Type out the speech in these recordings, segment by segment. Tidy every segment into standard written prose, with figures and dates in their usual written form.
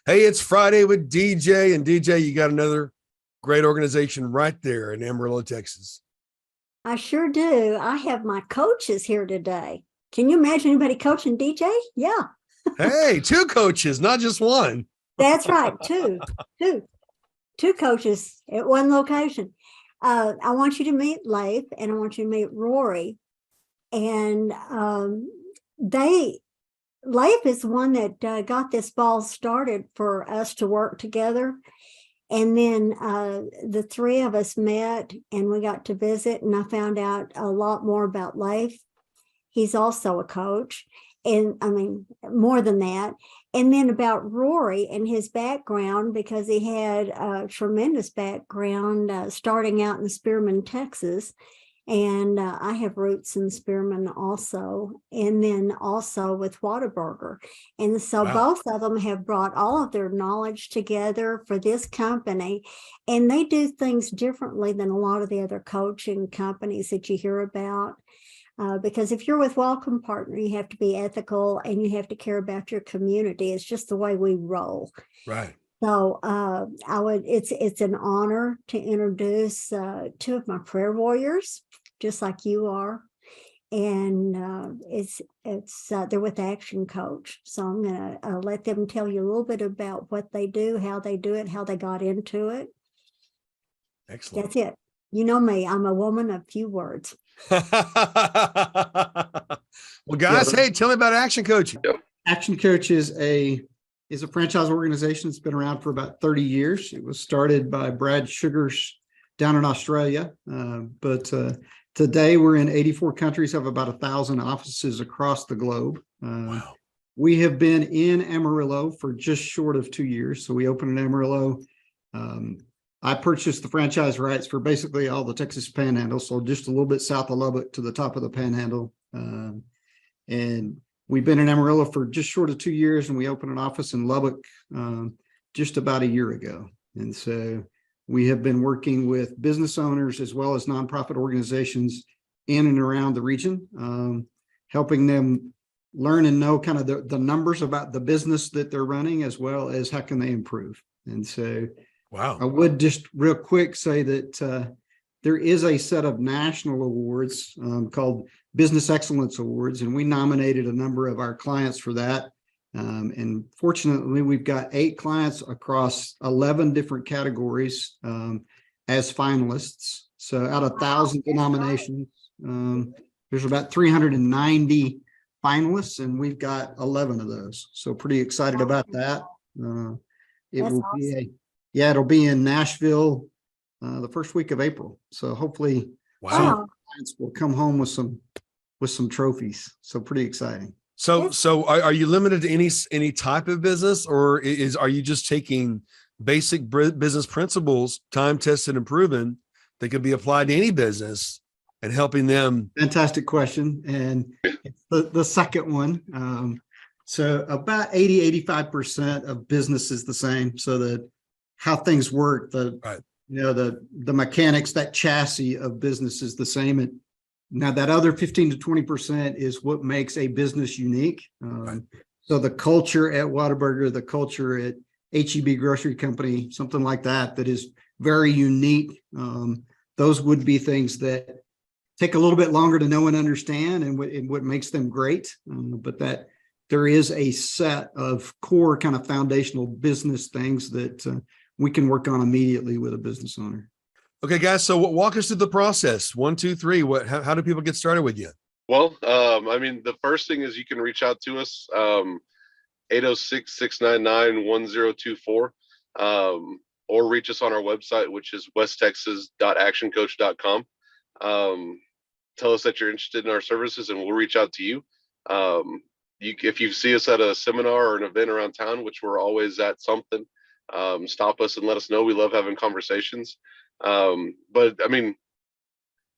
Hey, it's Friday with DJ, and DJ, you got another great organization right there in Amarillo, Texas. I sure do. I have my coaches here today. Can you imagine anybody coaching DJ? Yeah, Hey, two coaches, not just one. that's right. Two, two coaches at one location. I want you to meet Leif and I want you to meet Rory. And they, Leif is one that got this ball started for us to work together. And then the three of us met and we got to visit, and I found out a lot more about Leif. He's also a coach, and I mean, more than that. And then about Rory and his background, because he had a tremendous background starting out in Spearman, Texas. And I have roots in Spearman also, and then also with Whataburger. And so both of them have brought all of their knowledge together for this company, and they do things differently than a lot of the other coaching companies that you hear about. Because if you're with Welcome Partner, you have to be ethical and you have to care about your community. It's just the way we roll. Right. So it's an honor to introduce two of my prayer warriors, just like you are. And they're with Action Coach. So I'm going to let them tell you a little bit about what they do, how they do it, how they got into it. Excellent. That's it. You know me, I'm a woman of few words. Well, guys, hey, tell me about Action Coach. Action Coach is a franchise organization that's been around for about 30 years. It was started by Brad Sugars down in Australia. But today we're in 84 countries, have about 1,000 offices across the globe. Wow. We have been in Amarillo for just short of 2 years. So we opened in Amarillo. I purchased the franchise rights for basically all the Texas Panhandle, so just a little bit south of Lubbock to the top of the Panhandle. And we've been in Amarillo for just short of 2 years, and we opened an office in Lubbock just about a year ago. And so we have been working with business owners as well as nonprofit organizations in and around the region, helping them learn and know kind of the numbers about the business that they're running, as well as how can they improve. And so wow, I would just real quick say that there is a set of national awards called Business Excellence Awards, and we nominated a number of our clients for that. And fortunately, we've got 8 clients across 11 different categories as finalists. So out of 1,000 nominations, there's about 390 finalists, and we've got 11 of those. So pretty excited about that. It'll be in Nashville the first week of April. So hopefully some clients will come home with some trophies. So pretty exciting. So are you limited to any type of business, or are you just taking basic business principles, time tested and proven, that could be applied to any business and helping them? Fantastic question. And it's the second one. So about 80-85% of business is the same. So that how things work, the mechanics, that chassis of business is the same. Now that other 15 to 20% is what makes a business unique. So the culture at Whataburger, the culture at H-E-B Grocery Company, something like that is very unique. Those would be things that take a little bit longer to know and understand, and what makes them great. But that there is a set of core kind of foundational business things that we can work on immediately with a business owner. Okay, guys. So walk us through the process. 1, 2, 3. How do people get started with you? Well, I mean, the first thing is you can reach out to us, 806-699-1024, or reach us on our website, which is westtexas.actioncoach.com. Tell us that you're interested in our services and we'll reach out to you. If you see us at a seminar or an event around town, which we're always at something, stop us and let us know. We love having conversations. But I mean,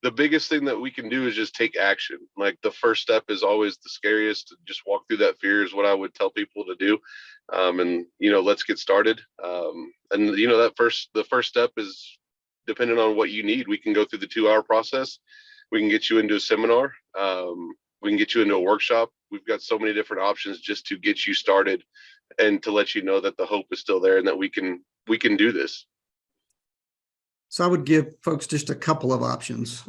the biggest thing that we can do is just take action. Like the first step is always the scariest. Just walk through that fear is what I would tell people to do. And let's get started. And the first step is depending on what you need. We can go through the 2-hour process. We can get you into a seminar. We can get you into a workshop. we've got so many different options just to get you started and to let you know that the hope is still there and that we can do this. So I would give folks just a couple of options.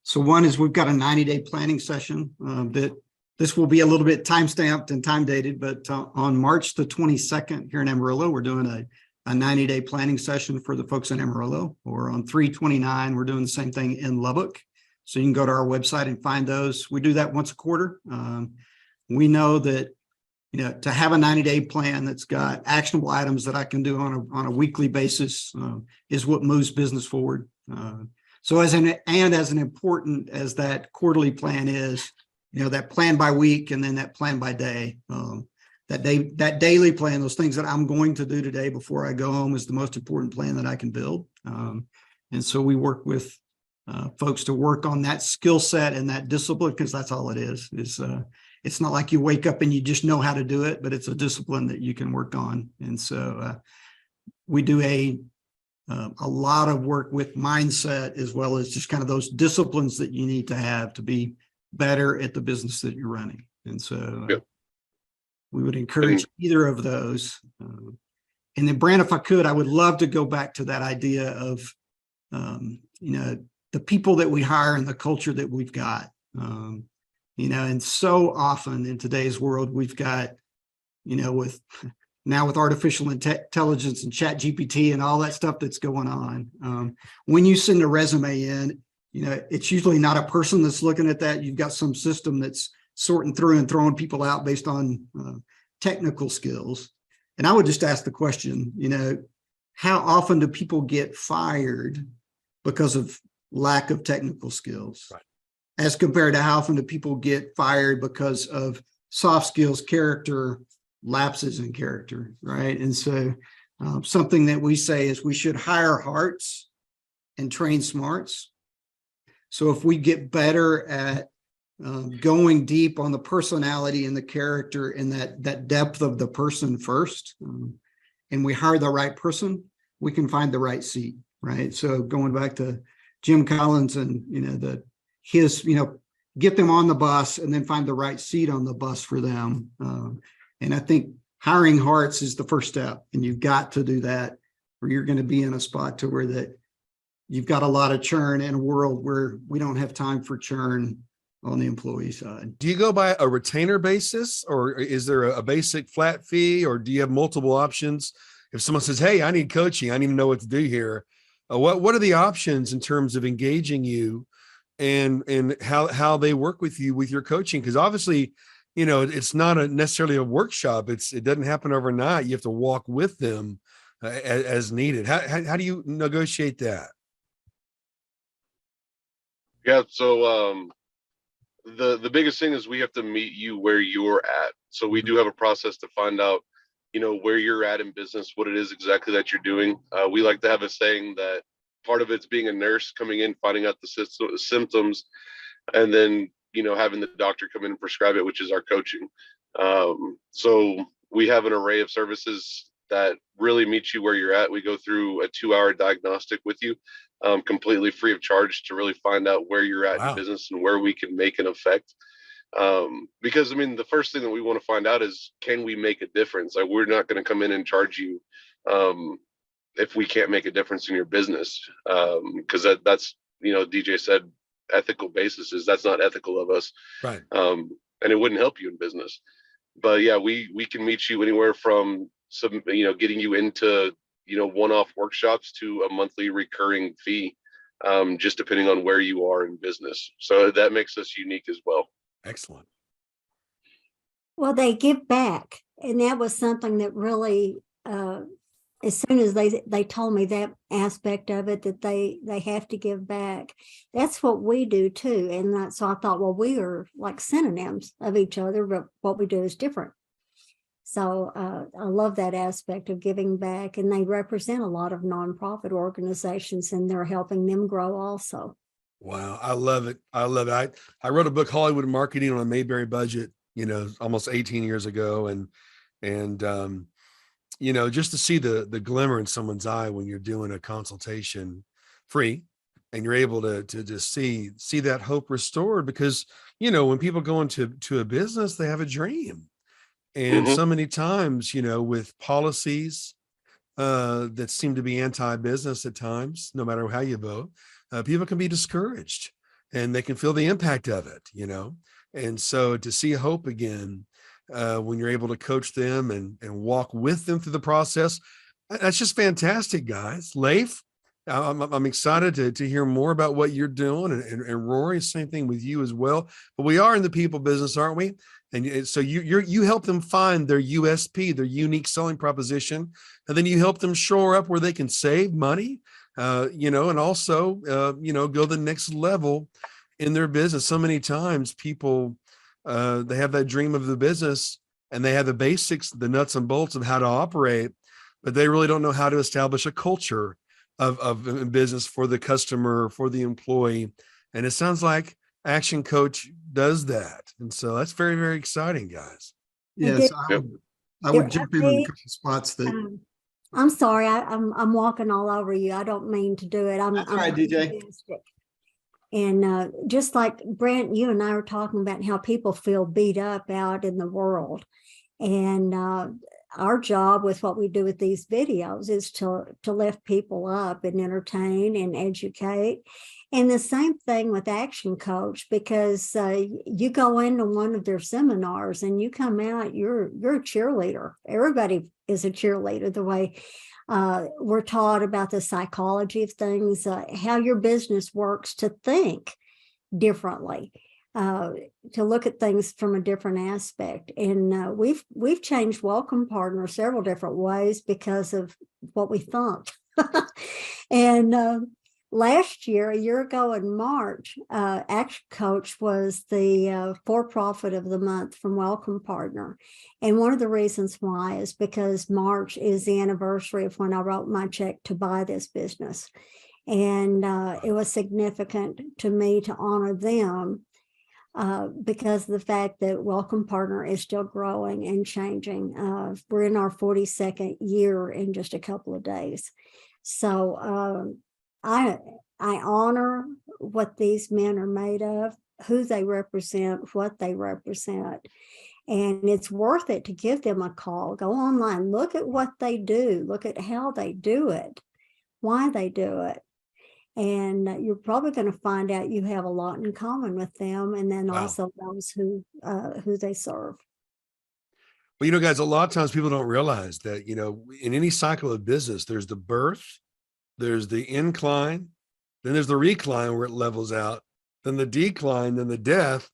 So one is we've got a 90-day planning session that this will be a little bit time stamped and time dated, but on March the 22nd here in Amarillo, we're doing a 90-day planning session for the folks in Amarillo, or on 3/29, we're doing the same thing in Lubbock. So you can go to our website and find those. We do that once a quarter. We know that, you know, to have a 90-day plan that's got actionable items that I can do on a weekly basis is what moves business forward. So as important as that quarterly plan is, you know, that plan by week and then that plan by day, that daily plan, those things that I'm going to do today before I go home, is the most important plan that I can build. And so we work with folks to work on that skill set and that discipline, because that's all it is. It's not like you wake up and you just know how to do it, but it's a discipline that you can work on. And so we do a lot of work with mindset, as well as just kind of those disciplines that you need to have to be better at the business that you're running. And so we would encourage either of those. And then, Brant, if I could, I would love to go back to that idea of, you know, the people that we hire and the culture that we've got. You know, and so often in today's world, we've got, you know, with artificial intelligence and chat GPT and all that stuff that's going on. When you send a resume in, you know, it's usually not a person that's looking at that. You've got some system that's sorting through and throwing people out based on technical skills. And I would just ask the question, you know, how often do people get fired because of lack of technical skills? Right. As compared to how often do people get fired because of soft skills, character, lapses in character, right? And so something that we say is we should hire hearts and train smarts. So if we get better at going deep on the personality and the character and that depth of the person first, and we hire the right person, we can find the right seat, right? So going back to Jim Collins and, you know, get them on the bus and then find the right seat on the bus for them. And I think hiring hearts is the first step, and you've got to do that, or you're going to be in a spot to where that you've got a lot of churn in a world where we don't have time for churn on the employee side. Do you go by a retainer basis, or is there a basic flat fee, or do you have multiple options? If someone says, hey, I need coaching, I need to know what to do here. What are the options in terms of engaging you and how they work with you with your coaching? Because obviously, you know, it's not necessarily a workshop. It doesn't happen overnight. You have to walk with them as needed. How do you negotiate that? Yeah. So the biggest thing is we have to meet you where you're at. So we do have a process to find out, you know, where you're at in business, what it is exactly that you're doing. We like to have a saying that part of it's being a nurse coming in, finding out the symptoms, and then, you know, having the doctor come in and prescribe it, which is our coaching. So we have an array of services that really meet you where you're at. We go through a 2-hour diagnostic with you, completely free of charge, to really find out where you're at in business and where we can make an effect. Because, I mean, the first thing that we want to find out is, can we make a difference? Like, we're not going to come in and charge you if we can't make a difference in your business. Because that's, you know, DJ said, ethical basis that's not ethical of us. Right. And it wouldn't help you in business. But yeah, we can meet you anywhere from some, you know, getting you into, you know, one-off workshops to a monthly recurring fee, just depending on where you are in business. So that makes us unique as well. Excellent. Well, they give back. And that was something that really, as soon as they told me that aspect of it, that they have to give back, that's what we do too. And so I thought, well, we are like synonyms of each other, but what we do is different. So I love that aspect of giving back, and they represent a lot of nonprofit organizations, and they're helping them grow also. Wow. I love it. I love it. I wrote a book, Hollywood Marketing on a Mayberry Budget, you know, almost 18 years ago. And you know, just to see the glimmer in someone's eye when you're doing a consultation free and you're able to just see that hope restored, because, you know, when people go into a business, they have a dream. And Mhm. so many times, you know, with policies that seem to be anti-business at times, no matter how you vote, people can be discouraged and they can feel the impact of it, you know. And so to see hope again, when you're able to coach them and walk with them through the process, that's just fantastic, guys. Leif, I'm excited to hear more about what you're doing, and Rory, same thing with you as well. But we are in the people business, aren't we? And so you help them find their USP, their unique selling proposition, and then you help them shore up where they can save money, you know, and also, you know, go the next level in their business. So many times people, they have that dream of the business and they have the basics, the nuts and bolts of how to operate, but they really don't know how to establish a culture of business for the customer, for the employee. And it sounds like Action Coach does that. And so that's very, very exciting, guys. Yes, Yep. I would jump in a couple spots that. I'm sorry, I'm walking all over you. I don't mean to do it. That's all right, DJ. Enthusiastic. And just like Brant, you and I were talking about how people feel beat up out in the world. And our job with what we do with these videos is to lift people up and entertain and educate. And the same thing with Action Coach, because you go into one of their seminars and you come out, you're a cheerleader. Everybody is a cheerleader, the way we're taught about the psychology of things, how your business works, to think differently, to look at things from a different aspect. And we've changed Welcome Partner several different ways because of what we thought. And last year, a year ago in March, Action Coach was the for-profit of the month from Welcome Partner. And one of the reasons why is because March is the anniversary of when I wrote my check to buy this business. And it was significant to me to honor them because of the fact that Welcome Partner is still growing and changing. We're in our 42nd year in just a couple of days. So I honor what these men are made of, who they represent, what they represent. And it's worth it to give them a call. Go online, look at what they do, look at how they do it, why they do it. And you're probably going to find out you have a lot in common with them, and then also those who they serve. Well, you know, guys, a lot of times people don't realize that, you know, in any cycle of business, there's the birth, there's the incline, then there's the recline where it levels out, then the decline, then the death.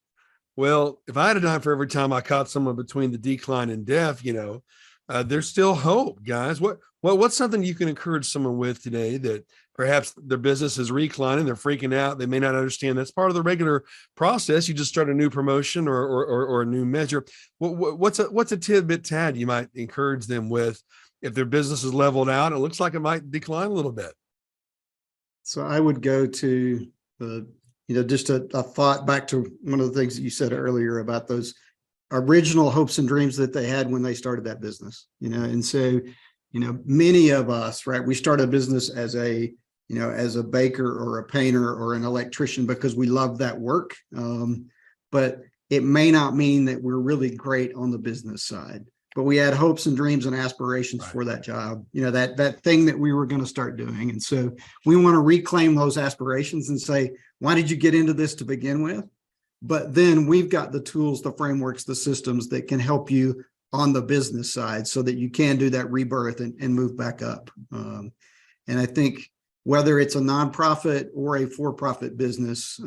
Well, if I had a dime for every time I caught someone between the decline and death, you know, there's still hope, guys. What's something you can encourage someone with today that perhaps their business is reclining, they're freaking out, they may not understand that's part of the regular process. You just start a new promotion or a new measure. What's a tidbit, Tad, you might encourage them with if their business is leveled out? It looks like it might decline a little bit. So I would go to the, you know, just a thought back to one of the things that you said earlier about those original hopes and dreams that they had when they started that business, you know. And so, you know, many of us, right, we start a business as a, you know, as a baker or a painter or an electrician because we love that work. But it may not mean that we're really great on the business side, but we had hopes and dreams and aspirations for that job, you know, that thing that we were going to start doing. And so we want to reclaim those aspirations and say, why did you get into this to begin with? But then we've got the tools, the frameworks, the systems that can help you on the business side so that you can do that rebirth and move back up. And I think whether it's a nonprofit or a for-profit business,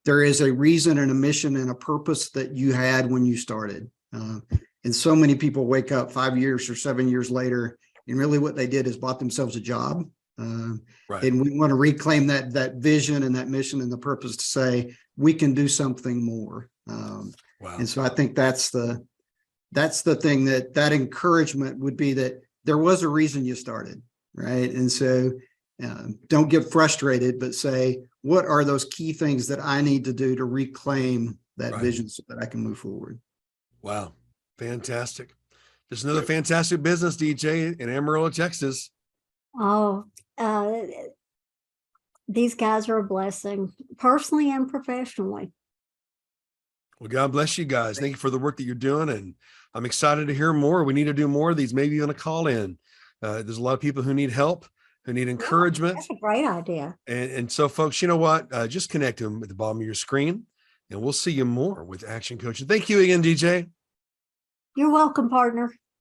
there is a reason and a mission and a purpose that you had when you started. And so many people wake up 5 years or 7 years later, and really what they did is bought themselves a job. And we want to reclaim that vision and that mission and the purpose to say, we can do something more. And so I think that's the thing, that encouragement would be that there was a reason you started, right? And so don't get frustrated, but say, what are those key things that I need to do to reclaim that vision so that I can move forward? Wow. Fantastic. Just another fantastic business, DJ, in Amarillo, Texas. Oh, these guys are a blessing, personally and professionally. Well, God bless you guys. Thank you for the work that you're doing. And I'm excited to hear more. We need to do more of these, maybe even a call in. There's a lot of people who need help, who need encouragement. That's a great idea. And so, folks, you know what? Just connect them at the bottom of your screen, and we'll see you more with Action Coaching. Thank you again, DJ. You're welcome, partner.